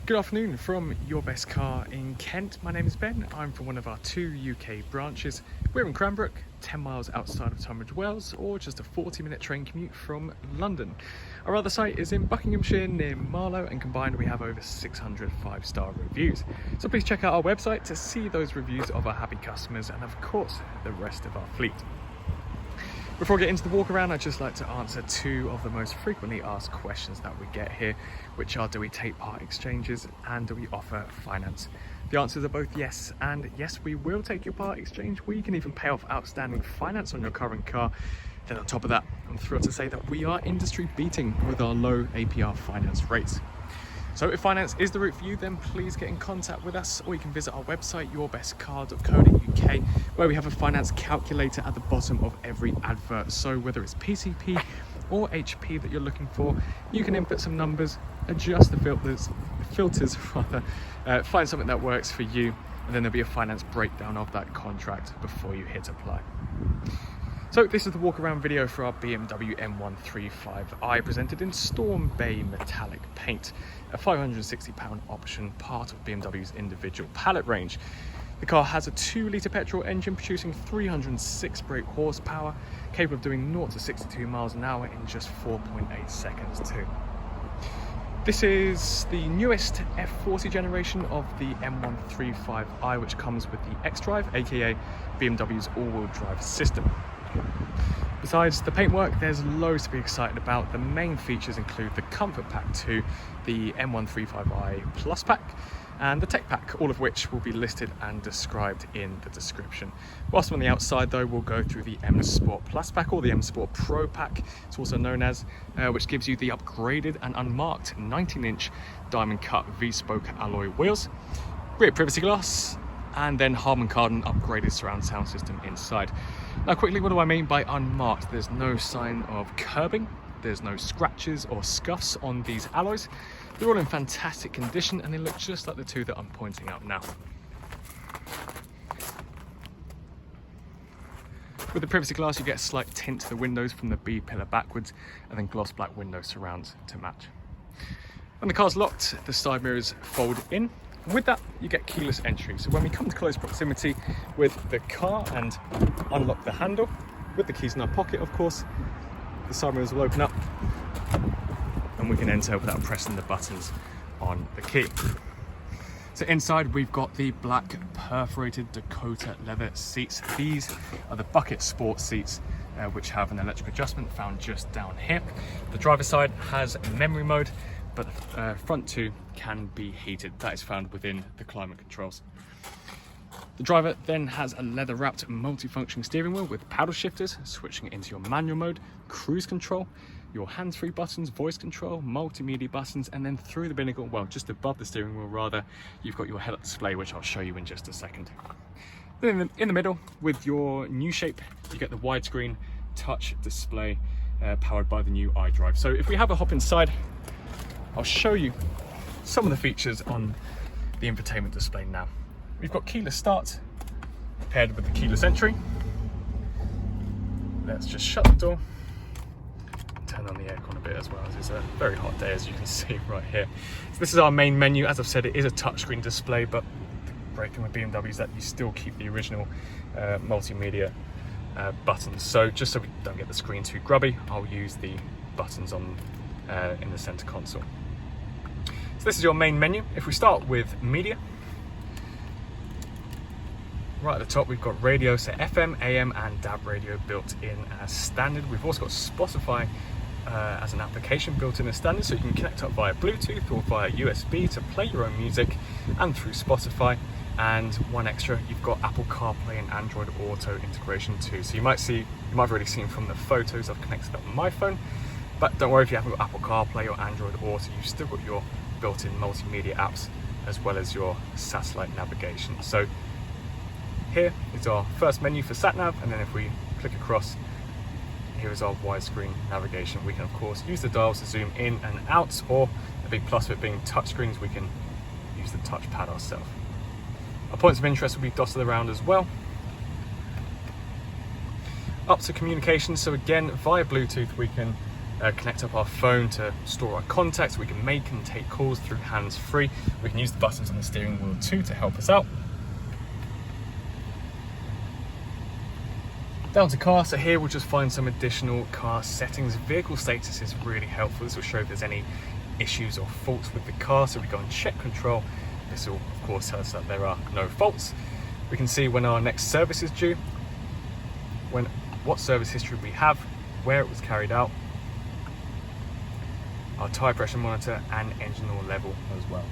Good afternoon from Your Best Car in Kent. My name is Ben. I'm from one of our 2 UK branches. We're in Cranbrook, 10 miles outside of Tunbridge Wells, or just a 40-minute train commute from London. Our other site is in Buckinghamshire near Marlow, and combined we have over 600 5-star reviews. So please check out our website to see those reviews of our happy customers and of course the rest of our fleet. Before I get into the walk around, I'd just like to answer 2 of the most frequently asked questions that we get here, which are: do we take part exchanges and do we offer finance? The answers are both yes and yes, we will take your part exchange. We can even pay off outstanding finance on your current car. Then on top of that, I'm thrilled to say that we are industry beating with our low Apr Finance rates. So if finance is the route for you, then please get in contact with us, or you can visit our website, yourbestcar.co.uk, where we have a finance calculator at the bottom of every advert. So whether it's PCP or HP that you're looking for, you can input some numbers, adjust the filters rather, find something that works for you, and then there'll be a finance breakdown of that contract before you hit apply. So this is the walk around video for our BMW M135i, presented in Storm Bay metallic paint, a £560 option, part of BMW's individual palette range. The car has a 2-litre petrol engine producing 306 brake horsepower, capable of doing 0 to 62 miles an hour in just 4.8 seconds too. This is the newest F40 generation of the M135i, which comes with the xDrive, aka BMW's all-wheel drive system. Besides the paintwork, there's loads to be excited about. The main features include the Comfort Pack 2, the M135i Plus Pack, and the Tech Pack, all of which will be listed and described in the description. Whilst on the outside though, we'll go through the M Sport Plus Pack, or the M Sport Pro Pack, it's also known as, which gives you the upgraded and unmarked 19-inch diamond cut V-spoke alloy wheels, rear privacy glass, and then Harman Kardon upgraded surround sound system inside. Now quickly, what do I mean by unmarked? There's no sign of curbing, there's no scratches or scuffs on these alloys. They're all in fantastic condition and they look just like the 2 that I'm pointing out now. With the privacy glass, you get a slight tint to the windows from the B-pillar backwards, and then gloss black window surrounds to match. When the car's locked, the side mirrors fold in. With that, you get keyless entry. So when we come to close proximity with the car and unlock the handle, with the keys in our pocket, of course, the side mirrors will open up and we can enter without pressing the buttons on the key. So inside, we've got the black perforated Dakota leather seats. These are the bucket sport seats, which have an electric adjustment found just down here. The driver's side has memory mode, but the front 2 can be heated. That is found within the climate controls. The driver then has a leather wrapped multifunction steering wheel with paddle shifters, switching it into your manual mode, cruise control, your hands-free buttons, voice control, multimedia buttons, and then through the binnacle, well, just above the steering wheel rather, you've got your head-up display, which I'll show you in just a second. Then in the middle, with your new shape, you get the widescreen touch display powered by the new iDrive. So if we have a hop inside, I'll show you some of the features on the infotainment display now. We've got keyless start paired with the keyless entry. Let's just shut the door, turn on the aircon a bit as well, as it's a very hot day, as you can see right here. So this is our main menu. As I've said, it is a touchscreen display, but the great thing with BMW is that you still keep the original multimedia buttons. So just so we don't get the screen too grubby, I'll use the buttons on in the center console. So this is your main menu. If we start with media, right at the top we've got radio, so FM, AM and DAB radio built in as standard. We've also got Spotify as an application built in as standard, so you can connect up via Bluetooth or via USB to play your own music and through Spotify. And one extra, you've got Apple CarPlay and Android Auto integration too. So you might have already seen from the photos I've connected up on my phone, but don't worry if you haven't got Apple CarPlay or Android Auto, you've still got your built-in multimedia apps as well as your satellite navigation. So here is our first menu for sat-nav, and then if we click across, here is our widescreen navigation. We can of course use the dials to zoom in and out, or a big plus of it being touchscreens, we can use the touchpad ourselves. Our points of interest will be dotted around as well. Up to communication, so again via Bluetooth we can connect up our phone to store our contacts. We can make and take calls through hands-free. We can use the buttons on the steering wheel too to help us out. Down to car, so here we'll just find some additional car settings. Vehicle status is really helpful. This will show if there's any issues or faults with the car. So we go on check control. This will of course tell us that there are no faults. We can see when our next service is due, what service history we have, where it was carried out, our tyre pressure monitor and engine oil level as well.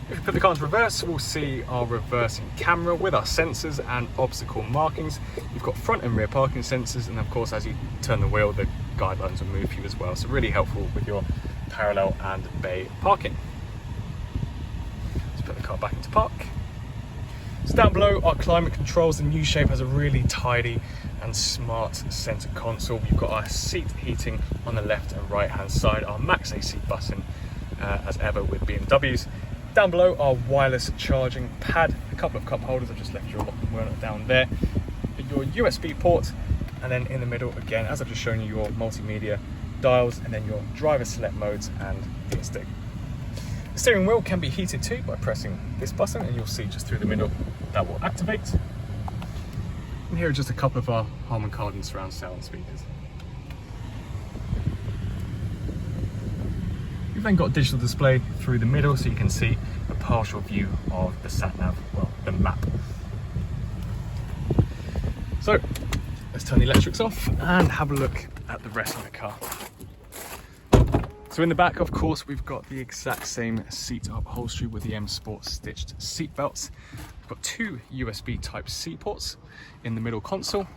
If we put the car into reverse, we'll see our reversing camera with our sensors and obstacle markings. You've got front and rear parking sensors, and of course as you turn the wheel the guidelines will move for you as well, so really helpful with your parallel and bay parking. Let's put the car back into park. So down below, our climate controls. The new shape has a really tidy and smart center console. You've got our seat heating on the left and right hand side, our max AC button as ever with BMWs. Down below, our wireless charging pad, a couple of cup holders. I've just left your wallet down there, your USB port, and then in the middle again, as I've just shown you, your multimedia dials, and then your driver select modes and gear stick. The steering wheel can be heated too by pressing this button, and you'll see just through the middle that will activate. And here are just a couple of our Harman Kardon surround sound speakers. You've then got a digital display through the middle, so you can see a partial view of the sat-nav, well, the map. So let's turn the electrics off and have a look at the rest of the car. So in the back, of course, we've got the exact same seat upholstery with the M Sport stitched seat belts. We've got two USB Type-C ports in the middle console.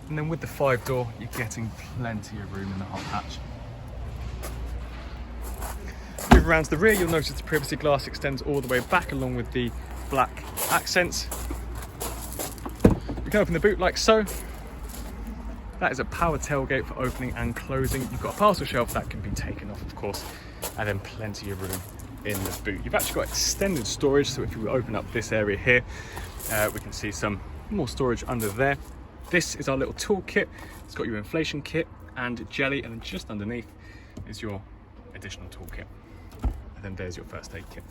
And then with the 5-door, you're getting plenty of room in the hot hatch. Move around to the rear, you'll notice the privacy glass extends all the way back along with the black accents. You can open the boot like so. That is a power tailgate for opening and closing. You've got a parcel shelf that can be taken off, of course, and then plenty of room in the boot. You've actually got extended storage, so if you open up this area here, we can see some more storage under there. This is our little tool kit. It's got your inflation kit and jelly, and then just underneath is your additional tool kit. And then there's your first aid kit.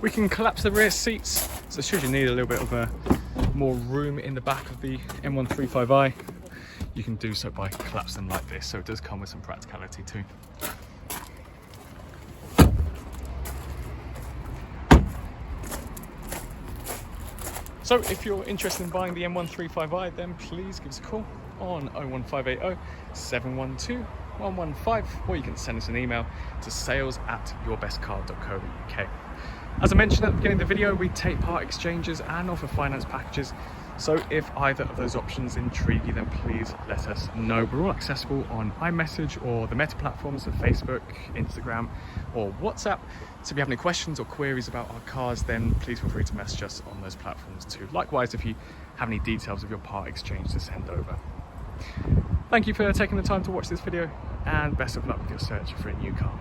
We can collapse the rear seats, so should you need a little bit of more room in the back of the M135i, you can do so by collapsing them like this, so it does come with some practicality too. So if you're interested in buying the M135i, then please give us a call on 01580 712 115, or you can send us an email to sales@yourbestcar.co.uk. As I mentioned at the beginning of the video, we take part exchanges and offer finance packages. So if either of those options intrigue you, then please let us know. We're all accessible on iMessage or the Meta platforms of Facebook, Instagram, or WhatsApp. So if you have any questions or queries about our cars, then please feel free to message us on those platforms too. Likewise, if you have any details of your part exchange to send over. Thank you for taking the time to watch this video, and best of luck with your search for a new car.